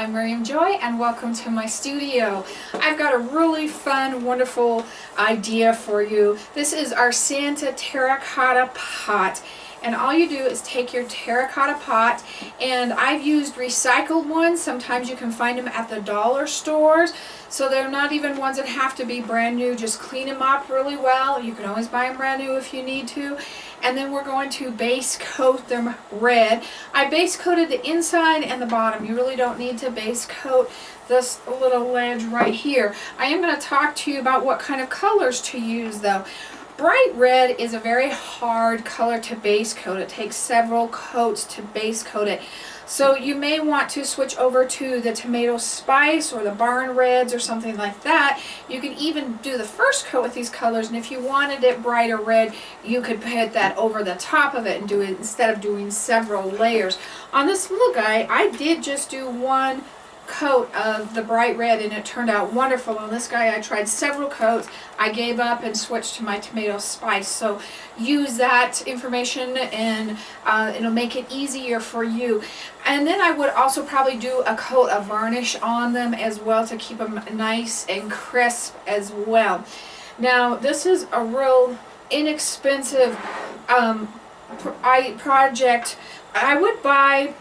I'm Miriam Joy and welcome to my studio. I've got a really fun, wonderful idea for you. This is our Santa terracotta pot. And all you do is take your terracotta pot, and I've used recycled ones. Sometimes you can find them at the dollar stores. So they're not even ones that have to be brand new. Just clean them up really well. You can always buy them brand new if you need to. And then we're going to base coat them red. I base coated the inside and the bottom. You really don't need to base coat this little ledge right here. I am going to talk to you about what kind of colors to use though. Bright red is a very hard color to base coat. It takes several coats to base coat it. So you may want to switch over to the tomato spice or the barn reds or something like that. You can even do the first coat with these colors, and if you wanted it brighter red, you could put that over the top of it and do it instead of doing several layers. On this little guy, I did just do one coat of the bright red and it turned out wonderful. On this guy I tried several coats. I gave up and switched to my tomato spice. So use that information and it'll make it easier for you. And then I would also probably do a coat of varnish on them as well to keep them nice and crisp as well. Now this is a real inexpensive project. I would buy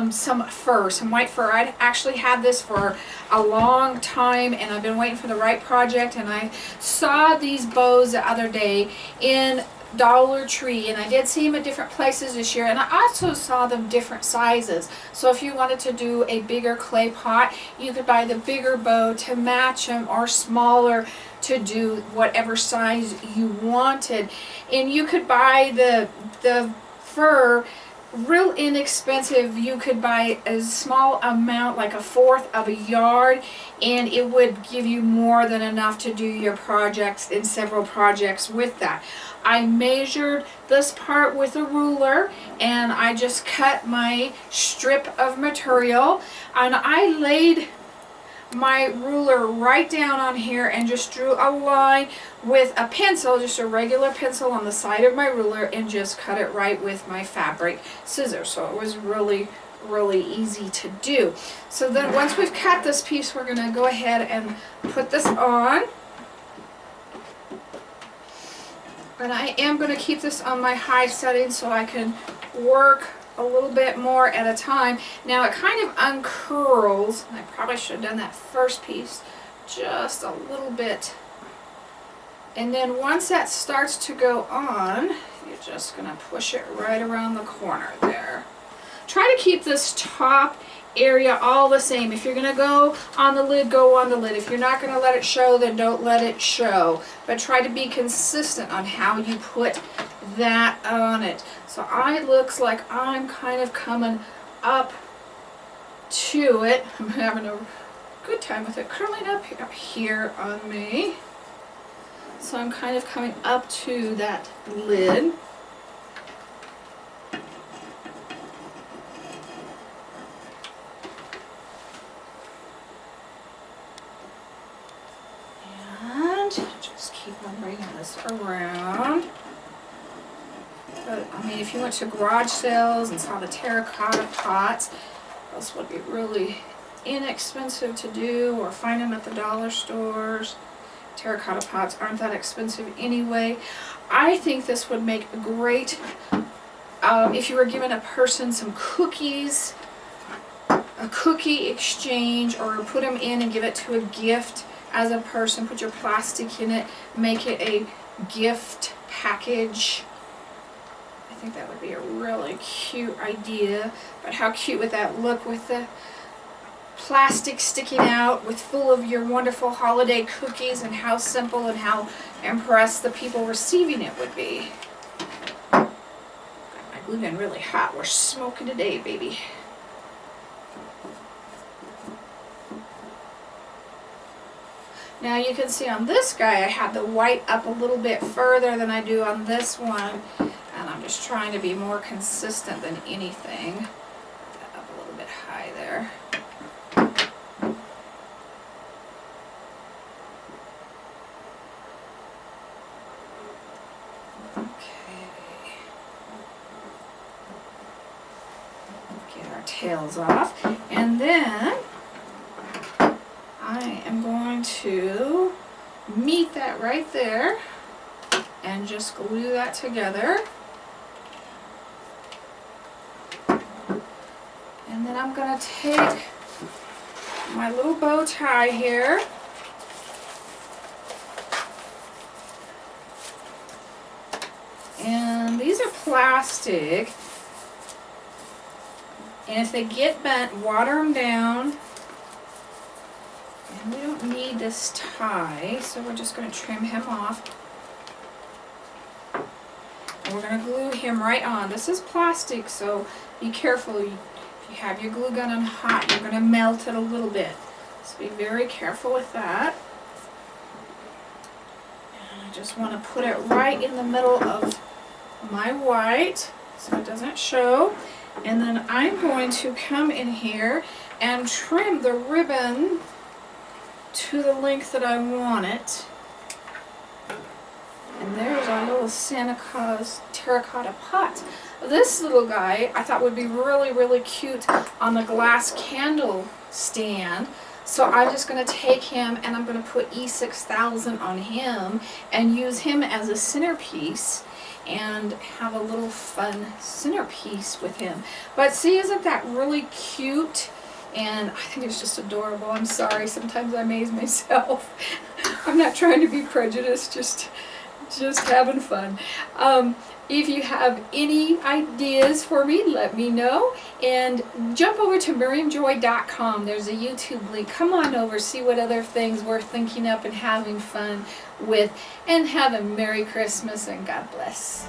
some fur, some white fur. I actually had this for a long time and I've been waiting for the right project, and I saw these bows the other day in Dollar Tree, and I did see them at different places this year, and I also saw them different sizes. So if you wanted to do a bigger clay pot, you could buy the bigger bow to match them, or smaller to do whatever size you wanted. And you could buy the fur real inexpensive. You could buy a small amount, like 1/4 of a yard, and it would give you more than enough to do your projects and several projects with that. I measured this part with a ruler and I just cut my strip of material, and I laid my ruler right down on here and just drew a line with a pencil, just a regular pencil on the side of my ruler, and just cut it right with my fabric scissors. So it was really easy to do. So then once we've cut this piece, we're going to go ahead and put this on. And I am going to keep this on my high setting so I can work a little bit more at a time. Now it kind of uncurls. I probably should have done that first piece just a little bit. And then once that starts to go on, you're just going to push it right around the corner there. Try to keep this top area all the same. If you're going to go on the lid, go on the lid. If you're not going to let it show, then don't let it show. But try to be consistent on how you put that on it. So it looks like I'm kind of coming up to it. I'm having a good time with it curling up here on me. So I'm kind of coming up to that lid. And just keep on bringing this around. But, I mean, if you went to garage sales and saw the terracotta pots, those would be really inexpensive to do, or find them at the dollar stores. Terracotta pots aren't that expensive anyway. I think this would make a great, if you were giving a person some cookies, a cookie exchange, or put them in and give it to a gift as a person. Put your plastic in it, make it a gift package. I think that would be a really cute idea. But how cute would that look with the plastic sticking out with full of your wonderful holiday cookies, and how simple and how impressed the people receiving it would be. Got my glue gun really hot. We're smoking today, baby. Now you can see on this guy I had the white up a little bit further than I do on this one, and I'm just trying to be more consistent than anything. Put that up a little bit high there. Get our tails off, and then I am going to meet that right there and just glue that together. And then I'm going to take my little bow tie here and these are plastic, and if they get bent, water them down. And we don't need this tie, so we're just going to trim him off. And we're going to glue him right on. This is plastic, so be careful. If you have your glue gun on hot, you're going to melt it a little bit. So be very careful with that. And I just want to put it right in the middle of my white so it doesn't show. And then I'm going to come in here and trim the ribbon to the length that I want it. And there's our little Santa Claus terracotta pot. This little guy I thought would be really, really cute on the glass candle stand. So I'm just going to take him and I'm going to put E6000 on him and use him as a centerpiece and have a little fun centerpiece with him. But see, isn't that really cute? And I think it's just adorable. I'm sorry, sometimes I amaze myself. I'm not trying to be prejudiced, just having fun. If you have any ideas for me, let me know. And jump over to miriamjoy.com. There's a YouTube link. Come on over, see what other things we're thinking up and having fun with. And have a Merry Christmas and God bless.